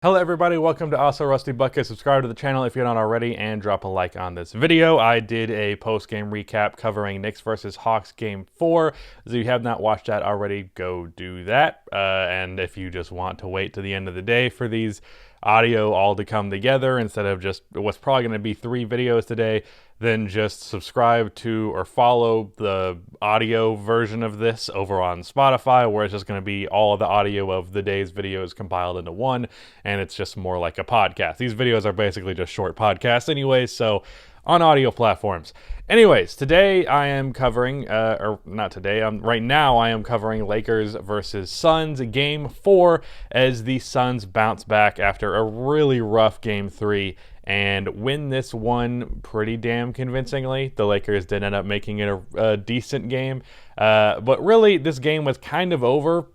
Hello everybody, welcome to Also Rusty Bucket. Subscribe to the channel if you're not already and drop a like on this video. I did a post-game recap covering Knicks versus Hawks Game 4. So if you have not watched that already, go do that. And if you just want to wait to the end of the day for these audio all to come together instead of just what's probably going to be 3 videos today, then just subscribe to or follow the audio version of this over on Spotify, where it's just going to be all of the audio of the day's videos compiled into one, and it's just more like a podcast. These videos are basically just short podcasts anyways, so on audio platforms. Anyways, today I am covering, or not today, right now I am covering Lakers versus Suns, Game 4, as the Suns bounce back after a really rough Game 3 and win this one pretty damn convincingly. The Lakers did end up making it a decent game, but really this game was kind of over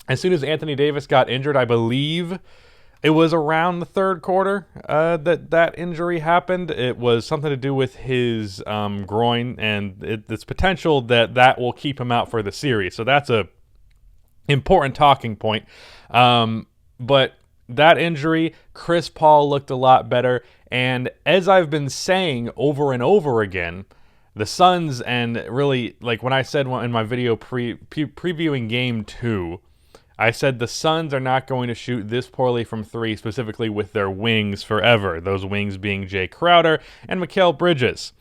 as soon as Anthony Davis got injured. I believe it was around the third quarter that injury happened. It was something to do with his groin, and it's potential that will keep him out for the series. So that's a important talking point. But that injury, Chris Paul looked a lot better. And as I've been saying over and over again, the Suns, and really, like when I said in my video previewing Game 2, I said the Suns are not going to shoot this poorly from 3, specifically with their wings forever. Those wings being Jay Crowder and Mikal Bridges.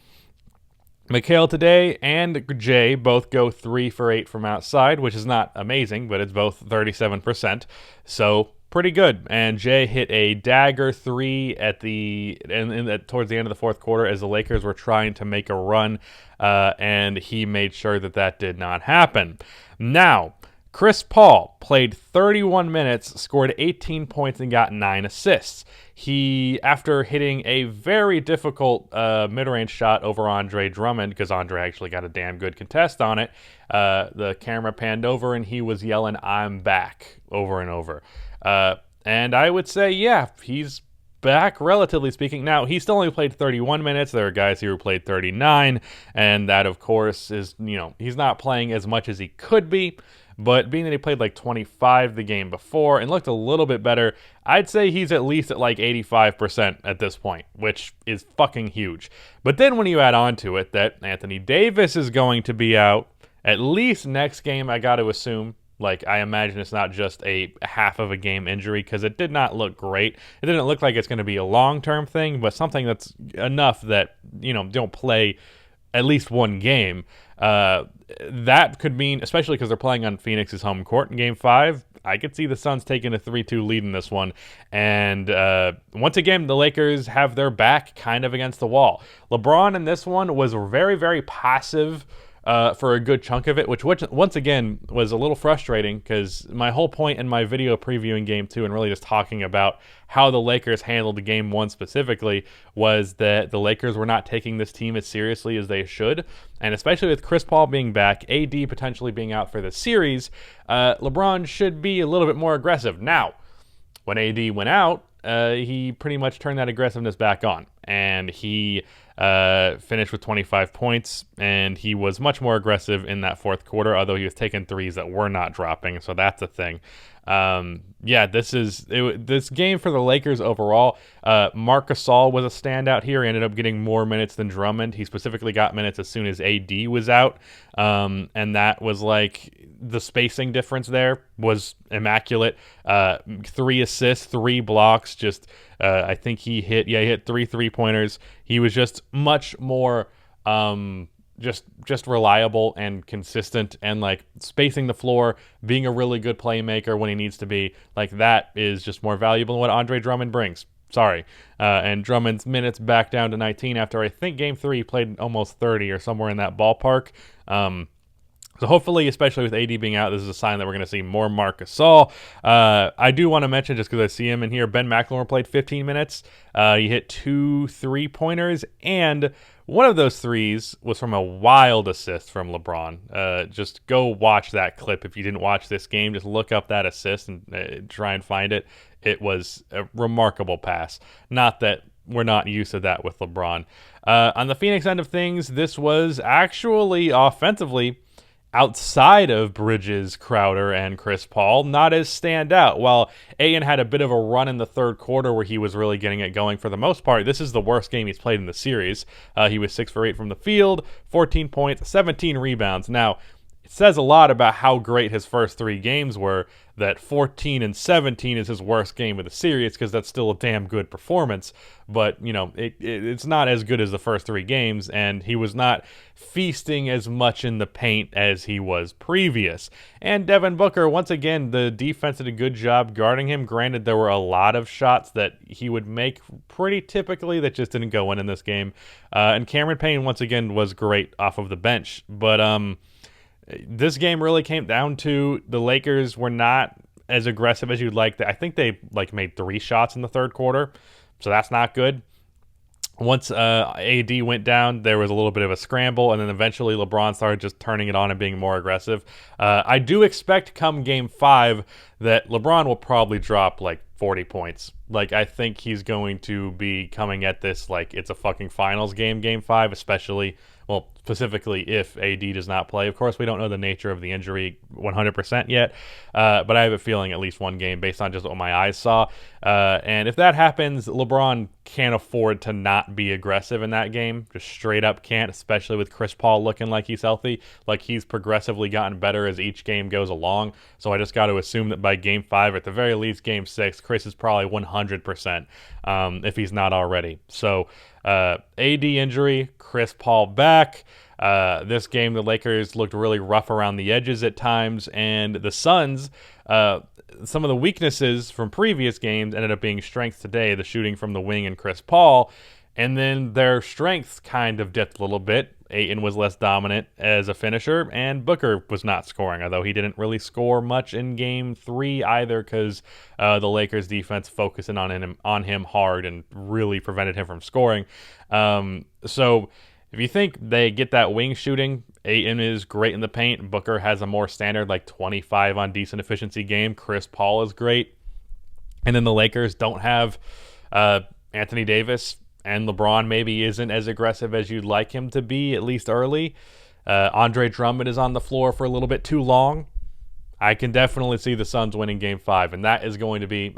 Mikal today and Jay both go 3 for 8 from outside, which is not amazing, but it's both 37%. So pretty good. And Jay hit a dagger 3 towards the end of the fourth quarter as the Lakers were trying to make a run, and he made sure that did not happen. Now, Chris Paul played 31 minutes, scored 18 points, and got 9 assists. He, after hitting a very difficult mid-range shot over Andre Drummond, because Andre actually got a damn good contest on it, the camera panned over and he was yelling, "I'm back," over and over. And I would say, yeah, he's back, relatively speaking. Now, he still only played 31 minutes. There are guys here who played 39, and that, of course, is, he's not playing as much as he could be. But being that he played like 25 the game before and looked a little bit better, I'd say he's at least at like 85% at this point, which is fucking huge. But then when you add on to it that Anthony Davis is going to be out at least next game, I got to assume. Like, I imagine it's not just a half of a game injury, because it did not look great. It didn't look like it's going to be a long-term thing, but something that's enough that, don't play at least one game. That could mean, especially because they're playing on Phoenix's home court in Game 5, I could see the Suns taking a 3-2 lead in this one. And once again, the Lakers have their back kind of against the wall. LeBron in this one was very, very passive for a good chunk of it, which once again was a little frustrating, because my whole point in my video previewing Game 2 and really just talking about how the Lakers handled Game 1 specifically was that the Lakers were not taking this team as seriously as they should, and especially with Chris Paul being back, AD potentially being out for the series, LeBron should be a little bit more aggressive. Now, when AD went out, he pretty much turned that aggressiveness back on, and he finished with 25 points, and he was much more aggressive in that fourth quarter, although he was taking threes that were not dropping, so that's a thing. This game for the Lakers overall, Marc Gasol was a standout here. He ended up getting more minutes than Drummond. He specifically got minutes as soon as AD was out, and that was like the spacing difference there was immaculate. 3 assists, 3 blocks, I think he hit 3 3-pointers. He was just much more just reliable and consistent, and like spacing the floor, being a really good playmaker when he needs to be. Like, that is just more valuable than what Andre Drummond brings. Sorry. And Drummond's minutes back down to 19 after I think Game 3 he played almost 30 or somewhere in that ballpark. So hopefully, especially with AD being out, this is a sign that we're going to see more Marc Gasol. I do want to mention, just because I see him in here, Ben McLemore played 15 minutes. He hit 2 3-pointers, and one of those threes was from a wild assist from LeBron. Just go watch that clip if you didn't watch this game. Just look up that assist and try and find it. It was a remarkable pass. Not that we're not used to that with LeBron. On the Phoenix end of things, this was actually offensively outside of Bridges, Crowder, and Chris Paul, not as standout. While Ayton had a bit of a run in the third quarter where he was really getting it going for the most part, this is the worst game he's played in the series. He was 6 for 8 from the field, 14 points, 17 rebounds. Now, it says a lot about how great his first 3 games were, that 14 and 17 is his worst game of the series, because that's still a damn good performance. But, you know, it's not as good as the first 3 games, and he was not feasting as much in the paint as he was previous. And Devin Booker, once again, the defense did a good job guarding him. Granted, there were a lot of shots that he would make pretty typically that just didn't go in this game. And Cameron Payne, once again, was great off of the bench. But, this game really came down to the Lakers were not as aggressive as you'd like. I think they made 3 shots in the third quarter, so that's not good. Once AD went down, there was a little bit of a scramble, and then eventually LeBron started just turning it on and being more aggressive. I do expect come Game 5 that LeBron will probably drop 40 points. I think he's going to be coming at this like it's a fucking finals game, Game 5, especially, well, specifically if AD does not play. Of course, we don't know the nature of the injury 100% yet, but I have a feeling at least one game based on just what my eyes saw. And if that happens, LeBron can't afford to not be aggressive in that game. Just straight up can't, especially with Chris Paul looking like he's healthy. He's progressively gotten better as each game goes along. So I just got to assume that by Game 5, at the very least Game 6, Chris is probably 100% if he's not already. So AD injury, Chris Paul back. This game, the Lakers looked really rough around the edges at times, and the Suns, some of the weaknesses from previous games ended up being strengths today, the shooting from the wing and Chris Paul, and then their strengths kind of dipped a little bit. Ayton was less dominant as a finisher, and Booker was not scoring, although he didn't really score much in Game 3 either because the Lakers' defense focused in on him hard and really prevented him from scoring. So if you think they get that wing shooting, Ayton is great in the paint. Booker has a more standard 25 on decent efficiency game. Chris Paul is great. And then the Lakers don't have Anthony Davis, and LeBron maybe isn't as aggressive as you'd like him to be, at least early. Andre Drummond is on the floor for a little bit too long. I can definitely see the Suns winning Game 5, and that is going to be,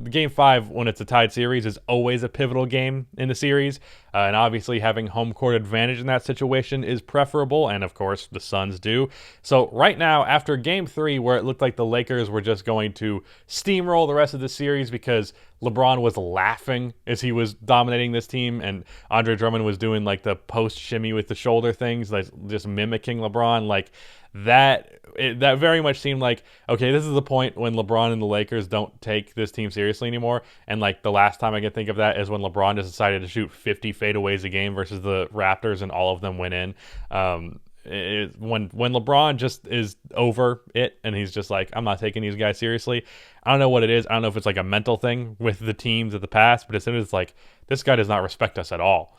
Game 5, when it's a tied series, is always a pivotal game in the series, and obviously having home court advantage in that situation is preferable, and of course the Suns do. So right now, after Game 3, where it looked like the Lakers were just going to steamroll the rest of the series because LeBron was laughing as he was dominating this team, and Andre Drummond was doing the post shimmy with the shoulder things, just mimicking LeBron, that very much seemed like, okay, this is the point when LeBron and the Lakers don't take this team seriously anymore. And the last time I can think of that is when LeBron just decided to shoot 50 fadeaways a game versus the Raptors, and all of them went in. When LeBron just is over it and he's just I'm not taking these guys seriously. I don't know what it is. I don't know if it's a mental thing with the teams of the past, but as soon as it's this guy does not respect us at all.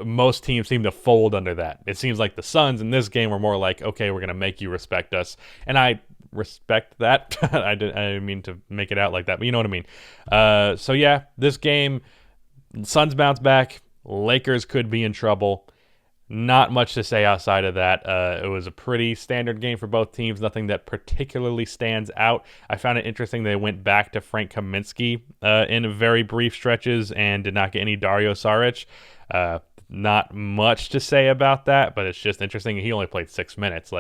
Most teams seem to fold under that. It seems like the Suns in this game were more okay, we're going to make you respect us. And I respect that. I didn't mean to make it out like that, but you know what I mean. So yeah, this game, Suns bounce back. Lakers could be in trouble. Not much to say outside of that. It was a pretty standard game for both teams. Nothing that particularly stands out. I found it interesting they went back to Frank Kaminsky in very brief stretches and did not get any Dario Saric. Not much to say about that, but it's just interesting. He only played 6 minutes.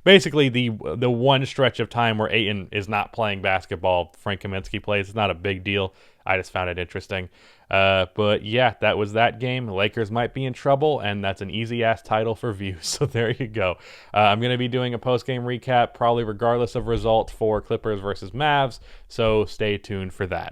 Basically the one stretch of time where Ayton is not playing basketball, Frank Kaminsky plays. It's not a big deal. I just found it interesting. But yeah, that was that game. The Lakers might be in trouble, and that's an easy-ass title for views. So there you go. I'm going to be doing a post-game recap, probably regardless of result, for Clippers versus Mavs. So stay tuned for that.